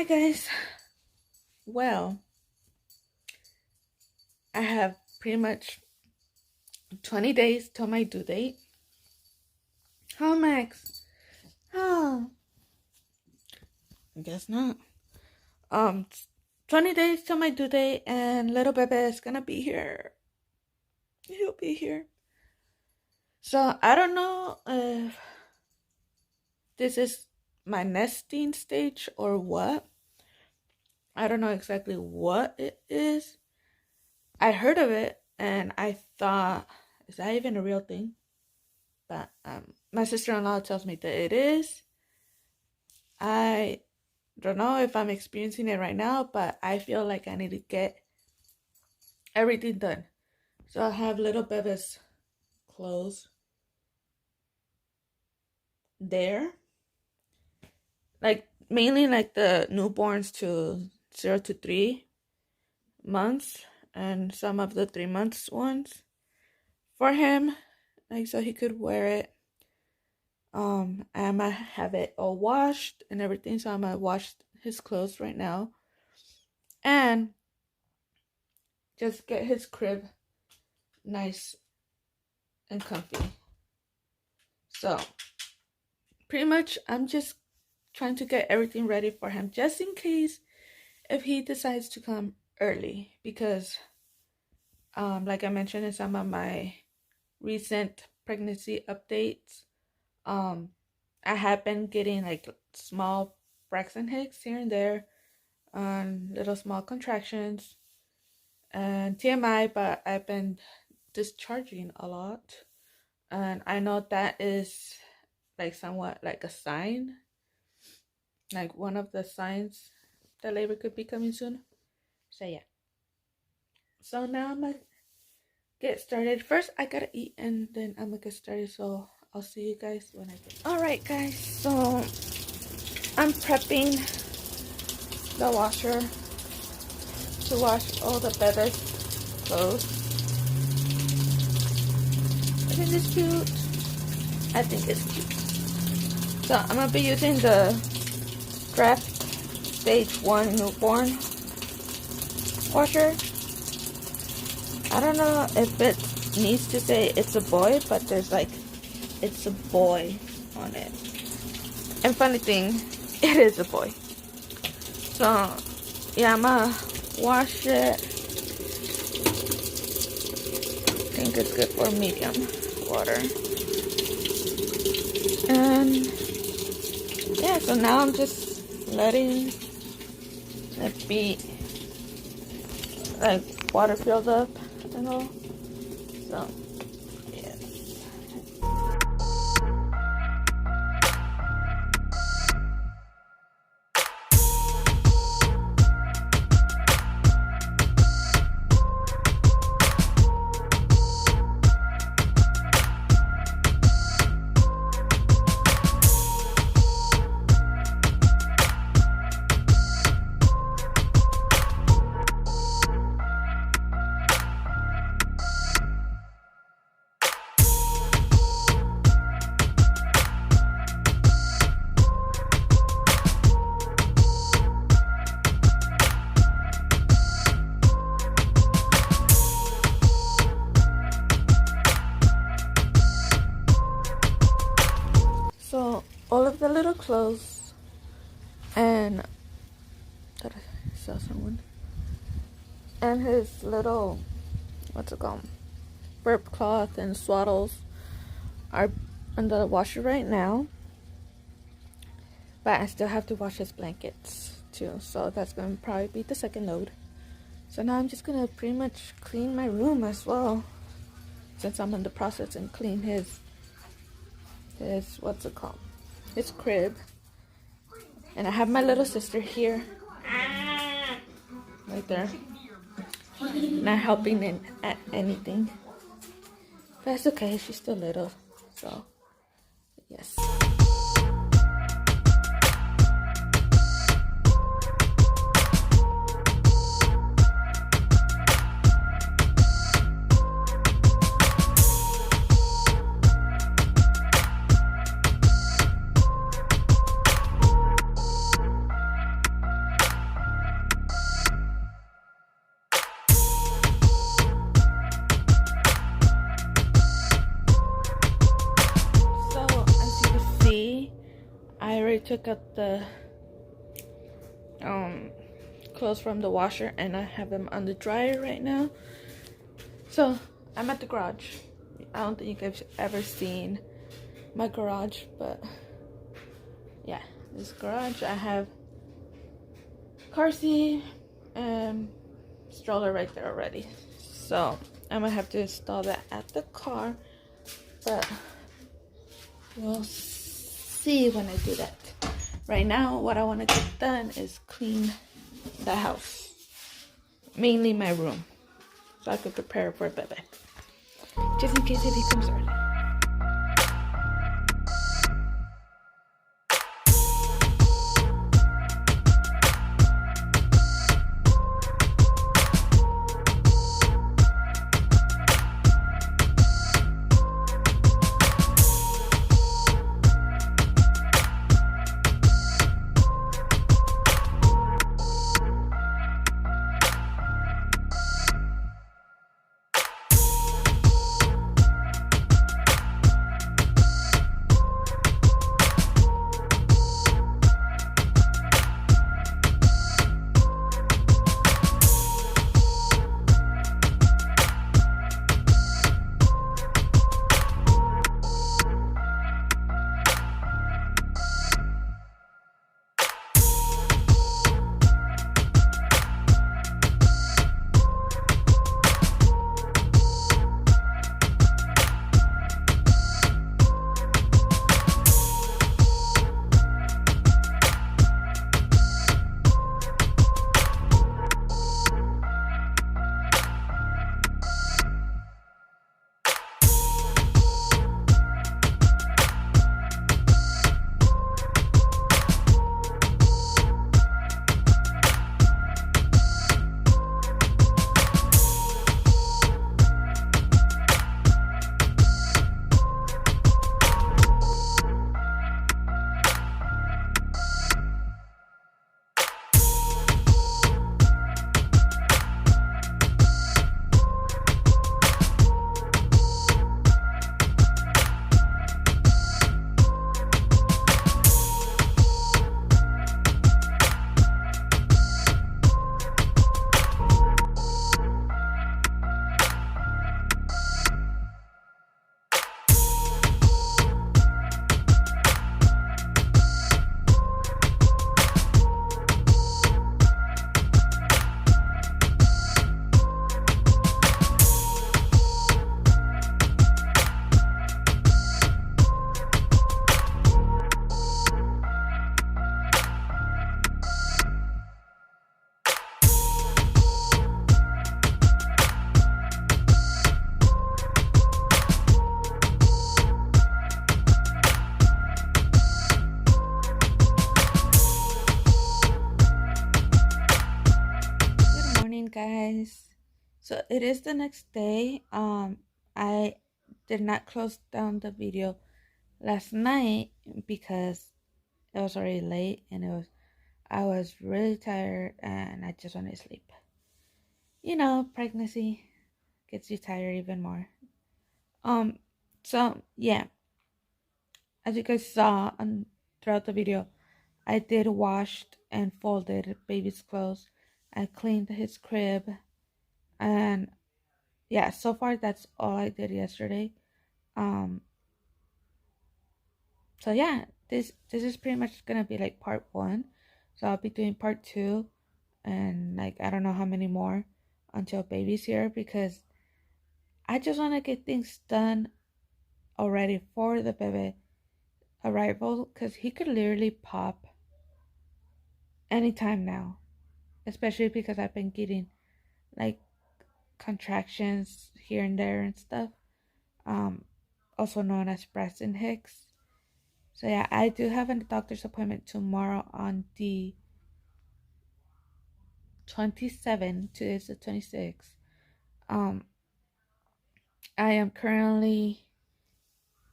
Hi guys. Well, I have pretty much 20 days till my due date. Oh, Max. Oh, I guess not. 20 days till my due date, and little Bebe is gonna be here. He'll be here. So I don't know if this is my nesting stage or what. I don't know exactly what it is. I heard of it and I thought, is that even a real thing? But my sister-in-law tells me that it is. I don't know if I'm experiencing it right now, but I feel like I need to get everything done. So I have little Bebe's clothes there. Like mainly like the newborns to 0 to 3 months and some of the 3 months ones for him. Like so he could wear it. I'm gonna have it all washed and everything, so I'm gonna wash his clothes right now and just get his crib nice and comfy. So pretty much I'm just trying to get everything ready for him just in case if he decides to come early, because like I mentioned in some of my recent pregnancy updates, I have been getting like small Braxton Hicks here and there, little small contractions, and TMI, but I've been discharging a lot, and I know that is like somewhat like a sign, like one of the signs that labor could be coming soon. So yeah. So now I'm gonna get started. First I gotta eat and then I'm gonna get started, so I'll see you guys when I get. Alright guys, so I'm prepping the washer to wash all the Bebe's clothes. Isn't this cute? I think it's cute. So I'm gonna be using the Craft Stage 1 newborn washer. I don't know if it needs to say it's a boy, but there's like it's a boy on it. And funny thing, it is a boy. So yeah, I'm gonna wash it. I think it's good for medium water. And yeah, so now I'm just letting it be like water filled up and all. So all of the little clothes and did I saw someone and his little what's it called, burp cloth and swaddles are under the washer right now, but I still have to wash his blankets too, so that's gonna probably be the second load. So now I'm just gonna pretty much clean my room as well, since I'm in the process and clean his what's it called, his crib. And I have my little sister here right there, not helping in at anything, but it's okay, she's still little, so yes. took out the clothes from the washer and I have them on the dryer right now. So I'm at the garage. I don't think you guys have ever seen my garage, but yeah, this garage. I have car seat and stroller right there already. So I'm gonna have to install that at the car, but we'll see when I do that. Right now, what I want to get done is clean the house, mainly my room, so I could prepare for Bebe, just in case if he comes early. Guys, so it is the next day. I did not close down the video last night because it was already late and I was really tired and I just wanted to sleep. You know, pregnancy gets you tired even more. So yeah, as you guys saw throughout the video, I did washed and folded baby's clothes. I cleaned his crib. And yeah, so far that's all I did yesterday. So yeah, this is pretty much gonna be like part 1. So I'll be doing part 2 and like I don't know how many more until baby's here, because I just want to get things done already for the baby arrival, because he could literally pop anytime now, especially because I've been getting like contractions here and there and stuff, also known as breast and hicks. So yeah, I do have a doctor's appointment tomorrow on the 27th. Today's the 26th. I am currently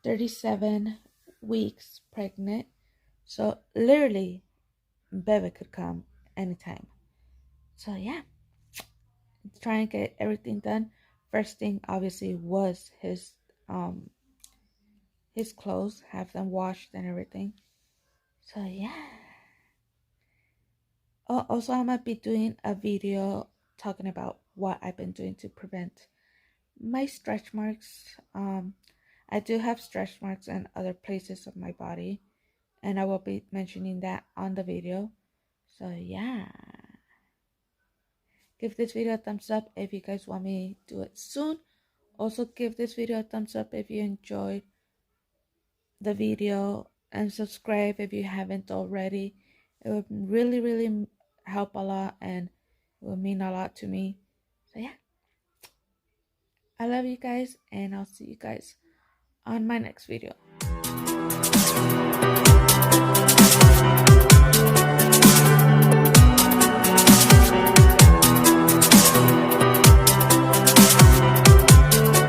37 weeks pregnant, so literally Bebe could come anytime. So yeah, trying to get everything done. First thing obviously was his clothes, have them washed and everything. So yeah. Oh, also I'm gonna be doing a video talking about what I've been doing to prevent my stretch marks. I do have stretch marks in other places of my body, and I will be mentioning that on the video. So yeah, give this video a thumbs up if you guys want me to do it soon. Also give this video a thumbs up if you enjoyed the video, and subscribe if you haven't already. It would really help a lot, and it would mean a lot to me. So yeah, I love you guys, and I'll see you guys on my next video.